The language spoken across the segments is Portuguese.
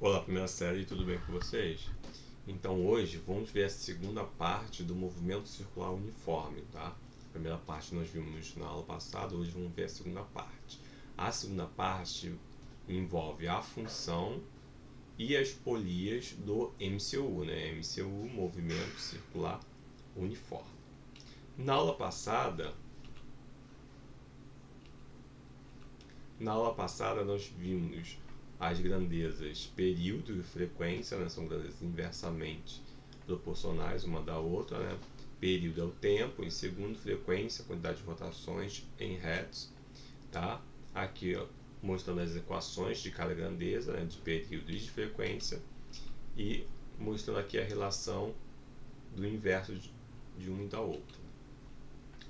Olá, primeira série, tudo bem com vocês? Então hoje vamos ver a segunda parte do movimento circular uniforme, tá? A primeira parte nós vimos na aula passada, hoje vamos ver a segunda parte. A segunda parte envolve a função e as polias do MCU, né? MCU, Movimento Circular Uniforme. Na aula passada nós vimos as grandezas período e frequência, né? São grandezas inversamente proporcionais uma da outra, né? Período é o tempo, em segundo, frequência, quantidade de rotações em hertz, tá? Aqui, ó, mostrando as equações de cada grandeza, né? De período e de frequência, e mostrando aqui a relação do inverso de uma e da outra.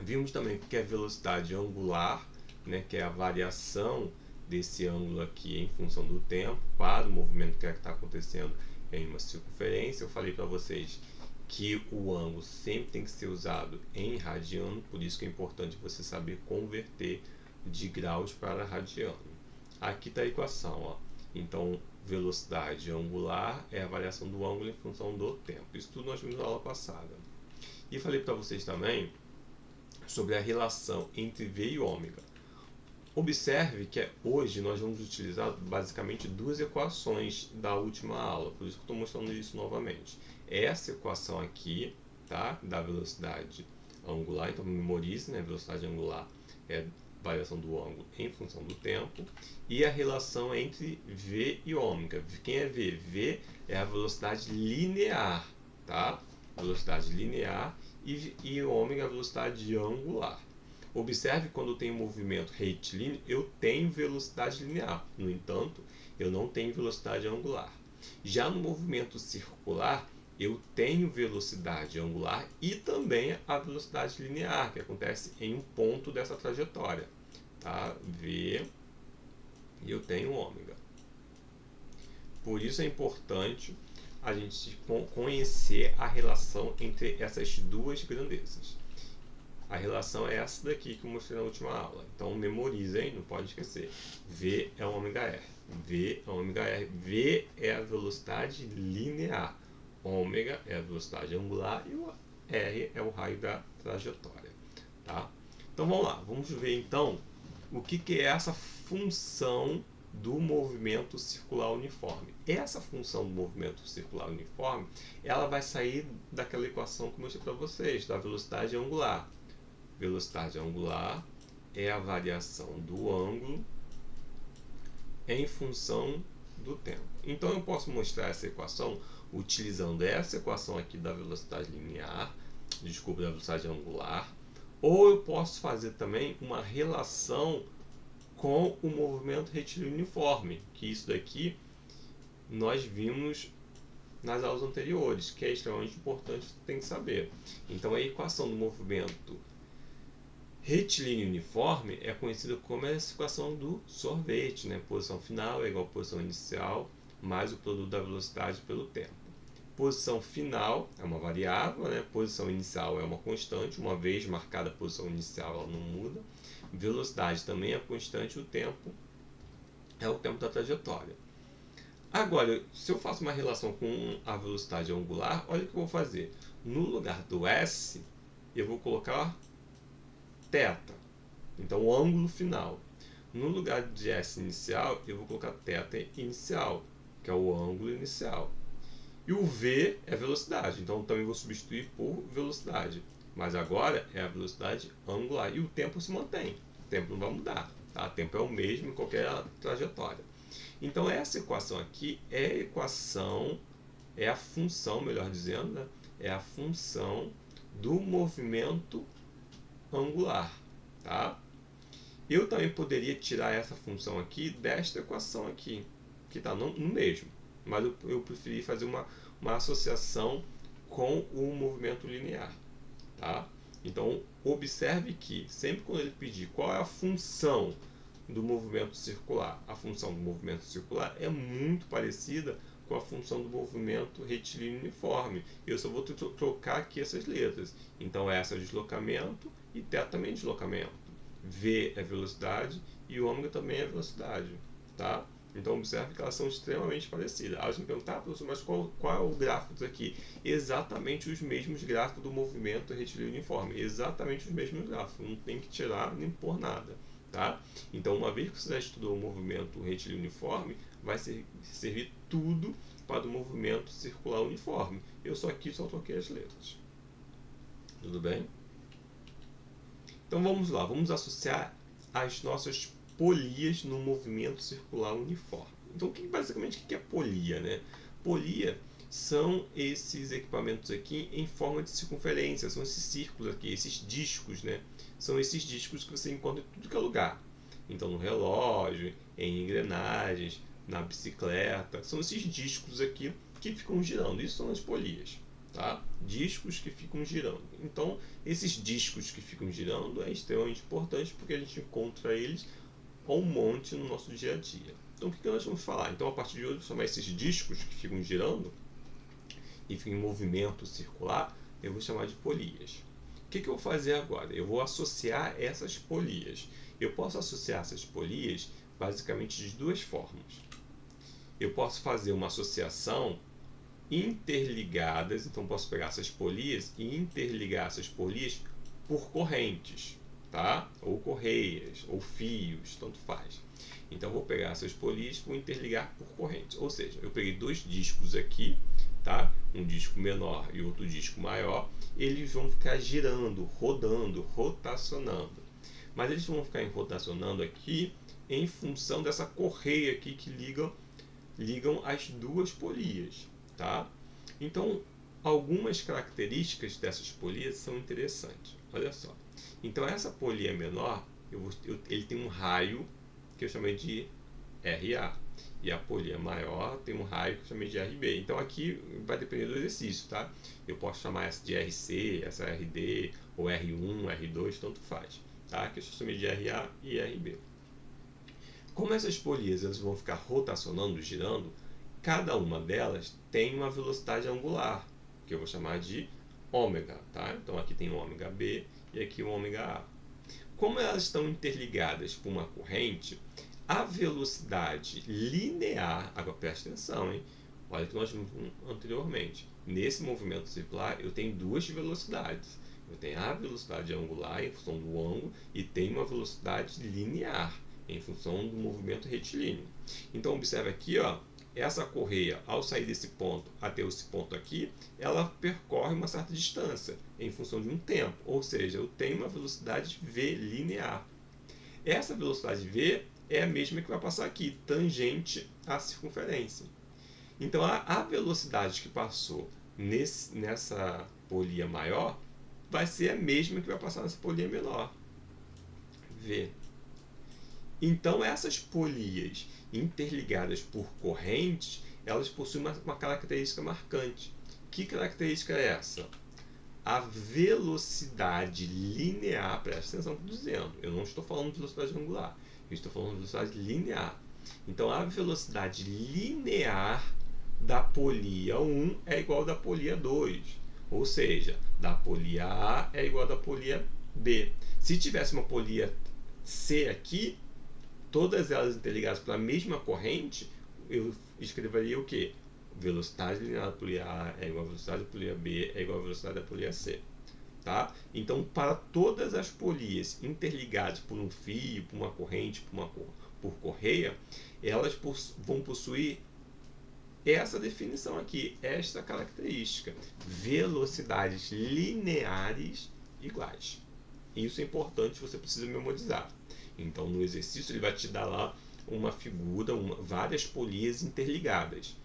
Vimos também que a velocidade angular, né? Que é a variação desse ângulo aqui em função do tempo para o movimento que está acontecendo em uma circunferência. Eu falei para vocês que o ângulo sempre tem que ser usado em radiano, por isso que é importante você saber converter de graus para radiano. Aqui está a equação, ó. Então, velocidade angular é a variação do ângulo em função do tempo. Isso tudo nós vimos na aula passada. E falei para vocês também sobre a relação entre V e ômega. Observe que hoje nós vamos utilizar basicamente duas equações da última aula, por isso que estou mostrando isso novamente. Essa equação aqui, tá, da velocidade angular, então memorize, né, velocidade angular é a variação do ângulo em função do tempo, e a relação entre V e ômega. Quem é V? V é a velocidade linear, tá? Velocidade linear e ômega é a velocidade angular. Observe que quando eu tenho movimento retilíneo, eu tenho velocidade linear. No entanto, eu não tenho velocidade angular. Já no movimento circular, eu tenho velocidade angular e também a velocidade linear, que acontece em um ponto dessa trajetória. Tá? V e eu tenho ômega. Por isso é importante a gente conhecer a relação entre essas duas grandezas. A relação é essa daqui que eu mostrei na última aula. Então memorizem, não pode esquecer. V é ômega R. V é ômega R. V é a velocidade linear. Ômega é a velocidade angular e o R é o raio da trajetória. Tá? Então vamos lá. Vamos ver então o que é essa função do movimento circular uniforme. Essa função do movimento circular uniforme, ela vai sair daquela equação que eu mostrei para vocês, da velocidade angular. Velocidade angular é a variação do ângulo em função do tempo. Então eu posso mostrar essa equação utilizando essa equação aqui da velocidade linear, desculpa, da velocidade angular, ou eu posso fazer também uma relação com o movimento retilíneo uniforme, que isso daqui nós vimos nas aulas anteriores, que é extremamente importante, você tem que saber. Então a equação do movimento retilíneo uniforme é conhecida como a equação do sorvete, né? Posição final é igual a posição inicial mais o produto da velocidade pelo tempo. Posição final é uma variável, né? Posição inicial é uma constante, uma vez marcada a posição inicial ela não muda. Velocidade também é constante, o tempo é o tempo da trajetória. Agora, se eu faço uma relação com a velocidade angular, olha o que eu vou fazer. No lugar do S, eu vou colocar θ. Então, o ângulo final. No lugar de S inicial, eu vou colocar θ inicial, que é o ângulo inicial. E o V é velocidade, então também vou substituir por velocidade. Mas agora é a velocidade angular. E o tempo se mantém. O tempo não vai mudar. Tá? O tempo é o mesmo em qualquer trajetória. Então essa equação aqui é a equação, é a função, melhor dizendo, né? É a função do movimento angular. Tá? Eu também poderia tirar essa função aqui desta equação aqui, que está no mesmo. Mas eu preferi fazer uma associação com o movimento linear. Tá? Então, observe que sempre quando ele pedir qual é a função do movimento circular, a função do movimento circular é muito parecida com a função do movimento retilíneo uniforme. Eu só vou trocar aqui essas letras. Então, essa é deslocamento e θ também é deslocamento. V é velocidade e ômega também é velocidade. Tá? Então observe que elas são extremamente parecidas. Elas me perguntam, professor, mas qual é o gráfico disso aqui? Exatamente os mesmos gráficos do movimento retilíneo uniforme. Exatamente os mesmos gráficos. Não tem que tirar nem pôr nada. Tá? Então, uma vez que você já estudou o movimento retilíneo uniforme, vai servir tudo para o movimento circular uniforme. Eu só troquei as letras. Tudo bem? Então vamos lá, vamos associar as nossas polias no movimento circular uniforme. Então, basicamente, o que é polia, né? Polia são esses equipamentos aqui em forma de circunferência, são esses círculos aqui, esses discos, né? São esses discos que você encontra em tudo que é lugar. Então, no relógio, em engrenagens, na bicicleta, são esses discos aqui que ficam girando. Isso são as polias. Tá? Discos que ficam girando. Então, esses discos que ficam girando é extremamente importante porque a gente encontra eles um monte no nosso dia a dia. Então, o que nós vamos falar? Então, a partir de hoje, vou chamar esses discos que ficam girando e ficam em movimento circular, eu vou chamar de polias. O que eu vou fazer agora? Eu vou associar essas polias. Eu posso associar essas polias basicamente de duas formas. Eu posso fazer uma associação interligadas, então posso pegar essas polias e interligar essas polias por correntes, tá? Ou correias, ou fios, tanto faz. Então vou pegar essas polias e vou interligar por correntes, ou seja, eu peguei dois discos aqui, tá? Um disco menor e outro disco maior, eles vão ficar girando, rodando, rotacionando, mas eles vão ficar rotacionando aqui em função dessa correia aqui que ligam as duas polias. Tá? Então, algumas características dessas polias são interessantes. Olha só. Então, essa polia menor, ele tem um raio que eu chamei de RA. E a polia maior tem um raio que eu chamei de RB. Então, aqui vai depender do exercício. Tá? Eu posso chamar essa de RC, essa RD, ou R1, R2, tanto faz. Tá? Que eu chamei de RA e RB. Como essas polias elas vão ficar rotacionando, girando, cada uma delas tem uma velocidade angular, que eu vou chamar de ômega, tá? Então aqui tem o ômega B e aqui o ômega A. Como elas estão interligadas por uma corrente, a velocidade linear, agora presta atenção, hein? Olha o que nós vimos anteriormente. Nesse movimento circular eu tenho duas velocidades. Eu tenho a velocidade angular em função do ângulo e tenho uma velocidade linear em função do movimento retilíneo. Então observe aqui, ó, essa correia, ao sair desse ponto até esse ponto aqui, ela percorre uma certa distância em função de um tempo, ou seja, eu tenho uma velocidade v linear. Essa velocidade v é a mesma que vai passar aqui, tangente à circunferência. Então a velocidade que passou nessa polia maior vai ser a mesma que vai passar nessa polia menor, v. Então, essas polias interligadas por correntes, elas possuem uma característica marcante. Que característica é essa? A velocidade linear, presta atenção no que eu estou dizendo, eu não estou falando de velocidade angular, eu estou falando de velocidade linear. Então, a velocidade linear da polia 1 é igual à da polia 2, ou seja, da polia A é igual à da polia B. Se tivesse uma polia C aqui, todas elas interligadas pela mesma corrente, eu escreveria o quê? Velocidade linear da polia A é igual a velocidade da polia B é igual a velocidade da polia C. Tá? Então, para todas as polias interligadas por um fio, por uma corrente, por correia, elas vão possuir essa definição aqui, esta característica, velocidades lineares iguais. Isso é importante, você precisa memorizar. Então, no exercício, ele vai te dar lá uma figura, várias polias interligadas.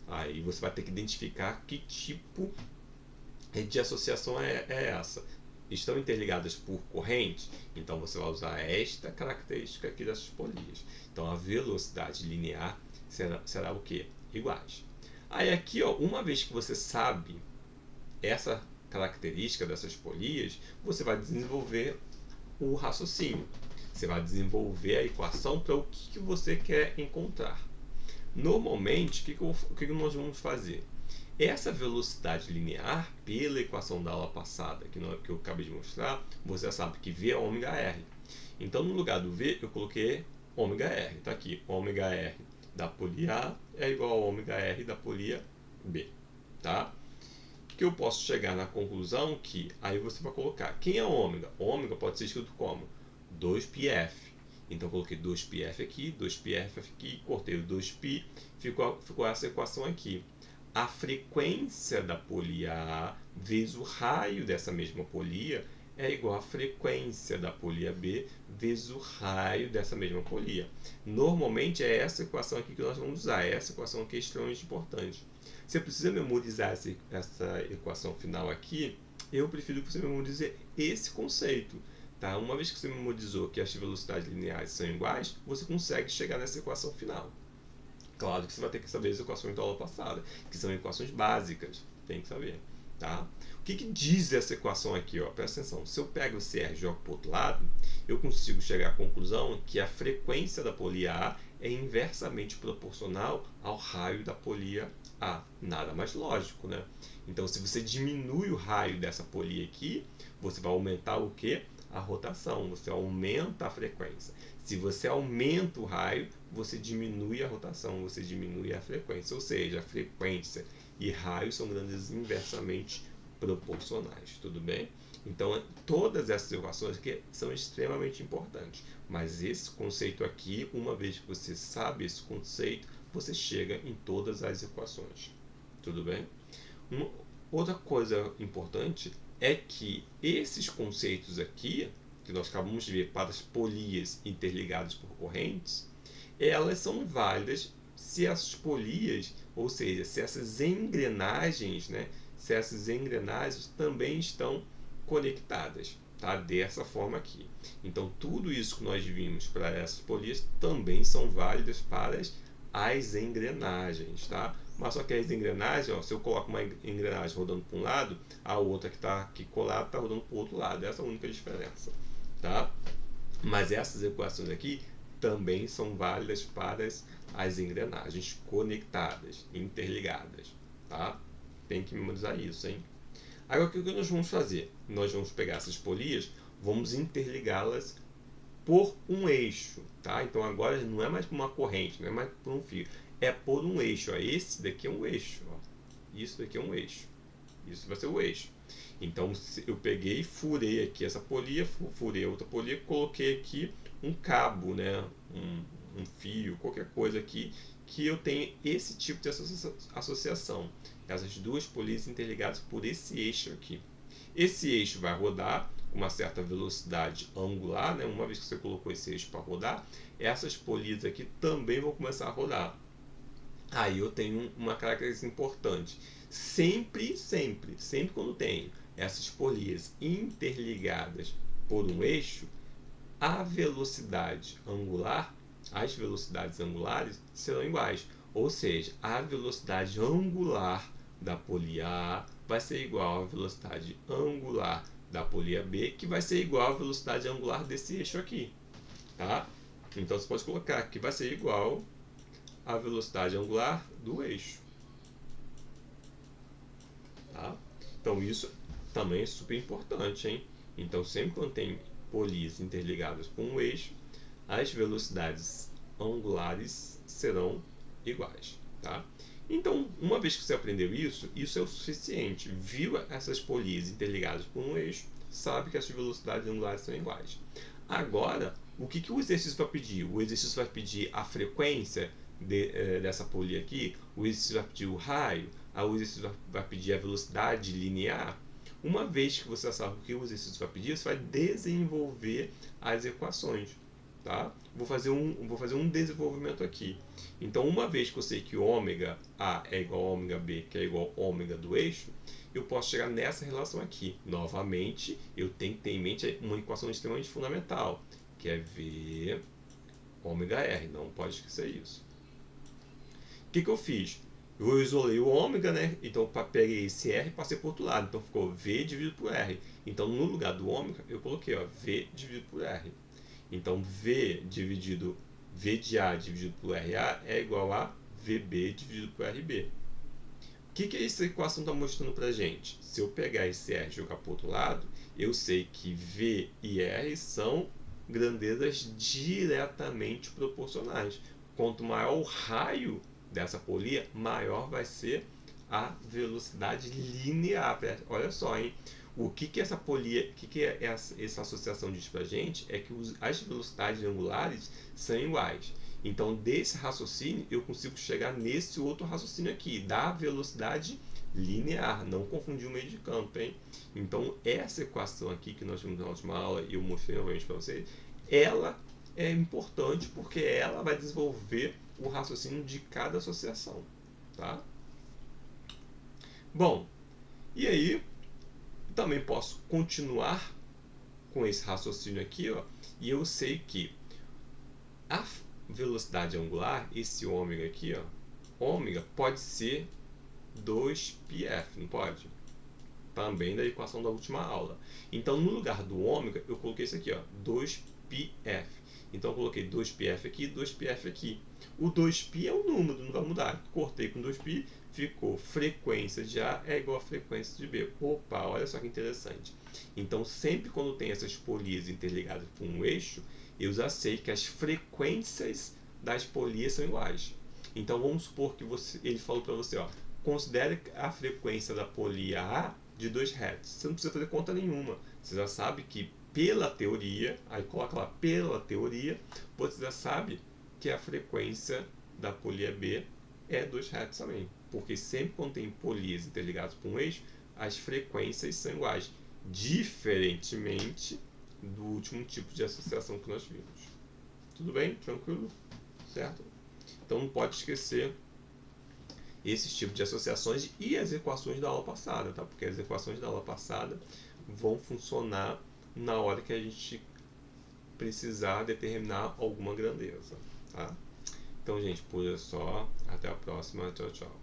Aí você vai ter que identificar que tipo de associação é essa. Estão interligadas por corrente? Então, você vai usar esta característica aqui dessas polias. Então, a velocidade linear será o quê? Iguais. Aí, aqui, ó, uma vez que você sabe essa característica dessas polias, você vai desenvolver o raciocínio. Você vai desenvolver a equação para o que você quer encontrar. Normalmente, o que nós vamos fazer? Essa velocidade linear, pela equação da aula passada, que eu acabei de mostrar, você sabe que V é ômega R. Então, no lugar do V, eu coloquei ômega R. Está aqui, ômega R da polia A é igual a ômega R da polia B, tá? Que eu posso chegar na conclusão que, aí você vai colocar, quem é ômega? Ômega pode ser escrito como 2πf. Então eu coloquei 2πf aqui, 2πf aqui, cortei o 2π, ficou essa equação aqui. A frequência da polia A vezes o raio dessa mesma polia é igual à frequência da polia B vezes o raio dessa mesma polia. Normalmente é essa equação aqui que nós vamos usar. Essa equação aqui é extremamente importante. Você precisa memorizar essa equação final aqui. Eu prefiro que você memorize esse conceito. Tá? Uma vez que você memorizou que as velocidades lineares são iguais, você consegue chegar nessa equação final. Claro que você vai ter que saber as equações da aula passada, que são equações básicas. Tem que saber. Tá? O que diz essa equação aqui? Ó? Presta atenção. Se eu pego o CR e jogo para o outro lado, eu consigo chegar à conclusão que a frequência da polia A é inversamente proporcional ao raio da polia A. Nada mais lógico, né? Então, se você diminui o raio dessa polia aqui, você vai aumentar o quê? A rotação. Você aumenta a frequência. Se você aumenta o raio, você diminui a rotação, você diminui a frequência. Ou seja, a frequência e raio são grandezas inversamente proporcionais, tudo bem? Então, todas essas equações aqui são extremamente importantes, mas esse conceito aqui, uma vez que você sabe esse conceito, você chega em todas as equações, tudo bem? Outra coisa importante é que esses conceitos aqui, que nós acabamos de ver para as polias interligadas por correntes, elas são válidas se essas polias, ou seja, se essas engrenagens, né, se essas engrenagens também estão conectadas, tá? Dessa forma aqui. Então, tudo isso que nós vimos para essas polias também são válidas para as engrenagens, tá? Mas só que as engrenagens, ó, se eu coloco uma engrenagem rodando para um lado, a outra que está aqui colada está rodando para o outro lado. Essa é a única diferença, tá? Mas essas equações aqui também são válidas para as engrenagens conectadas, interligadas, tá? Tem que memorizar isso, hein? Agora, o que nós vamos fazer? Nós vamos pegar essas polias, vamos interligá-las por um eixo, tá? Então, agora não é mais por uma corrente, não é mais por um fio, é por um eixo. Ó. Esse daqui é um eixo, ó. Isso daqui é um eixo. Isso vai ser o eixo. Então, eu peguei e furei aqui essa polia, furei outra polia, coloquei aqui um cabo, né? Um fio, qualquer coisa aqui, que eu tenho esse tipo de associação. Essas duas polias interligadas por esse eixo aqui. Esse eixo vai rodar com uma certa velocidade angular, né? Uma vez que você colocou esse eixo para rodar, essas polias aqui também vão começar a rodar. Aí eu tenho uma característica importante. Sempre quando tenho essas polias interligadas por um eixo, a velocidade angular, as velocidades angulares serão iguais. Ou seja, a velocidade angular da polia A vai ser igual à velocidade angular da polia B, que vai ser igual à velocidade angular desse eixo aqui. Tá? Então você pode colocar que vai ser igual à velocidade angular do eixo. Tá? Então isso também é super importante, hein? Então sempre quando tem polias interligadas com um eixo, as velocidades angulares serão iguais, tá? Então, uma vez que você aprendeu isso, isso é o suficiente. Viu essas polias interligadas por um eixo, sabe que as velocidades angulares são iguais. Agora, o que o exercício vai pedir? O exercício vai pedir a frequência dessa polia aqui, o exercício vai pedir o raio, o exercício vai pedir a velocidade linear. Uma vez que você sabe o que o exercício vai pedir, você vai desenvolver as equações. Tá? Vou fazer um desenvolvimento aqui. Então, uma vez que eu sei que ômega A é igual a ômega B, que é igual a ômega do eixo, eu posso chegar nessa relação aqui. Novamente, eu tenho que ter em mente uma equação extremamente fundamental, que é V ômega R. Não pode esquecer isso. O que eu fiz? Eu isolei o ômega, né? Então, peguei esse R e passei para o outro lado. Então, ficou V dividido por R. Então, no lugar do ômega, eu coloquei ó, V dividido por R. Então, V de A dividido por RA é igual a VB dividido por RB. O que essa equação está mostrando para a gente? Se eu pegar esse R e jogar para o outro lado, eu sei que V e R são grandezas diretamente proporcionais. Quanto maior o raio dessa polia, maior vai ser a velocidade linear. Olha só, hein? O que essa polia, essa associação diz pra gente é que as velocidades angulares são iguais. Então, desse raciocínio, eu consigo chegar nesse outro raciocínio aqui, da velocidade linear. Não confundir o meio de campo, hein? Então, essa equação aqui que nós vimos na última aula e eu mostrei novamente para vocês, ela é importante porque ela vai desenvolver o raciocínio de cada associação, tá? Bom, e aí também posso continuar com esse raciocínio aqui, ó, e eu sei que a velocidade angular, esse ômega aqui, ó, ômega pode ser 2πf, não pode? Também da equação da última aula. Então, no lugar do ômega, eu coloquei isso aqui, ó, 2πf. Então, eu coloquei 2πf aqui, 2πf aqui. O 2π é um número, não vai mudar. Cortei com 2π, ficou frequência de A é igual a frequência de B. Opa, olha só que interessante. Então, sempre quando tem essas polias interligadas por um eixo, eu já sei que as frequências das polias são iguais. Então, vamos supor que ele falou para você, ó, considere a frequência da polia A de 2 Hz. Você não precisa fazer conta nenhuma. Você já sabe que pela teoria, aí coloca lá pela teoria, você já sabe que a frequência da polia B é 2 Hz também. Porque sempre quando tem polias interligadas por um eixo, as frequências são iguais. Diferentemente do último tipo de associação que nós vimos. Tudo bem? Tranquilo? Certo? Então não pode esquecer esses tipos de associações e as equações da aula passada, tá? Porque as equações da aula passada vão funcionar na hora que a gente precisar determinar alguma grandeza, tá? Então, gente, por hoje é só. Até a próxima. Tchau, tchau.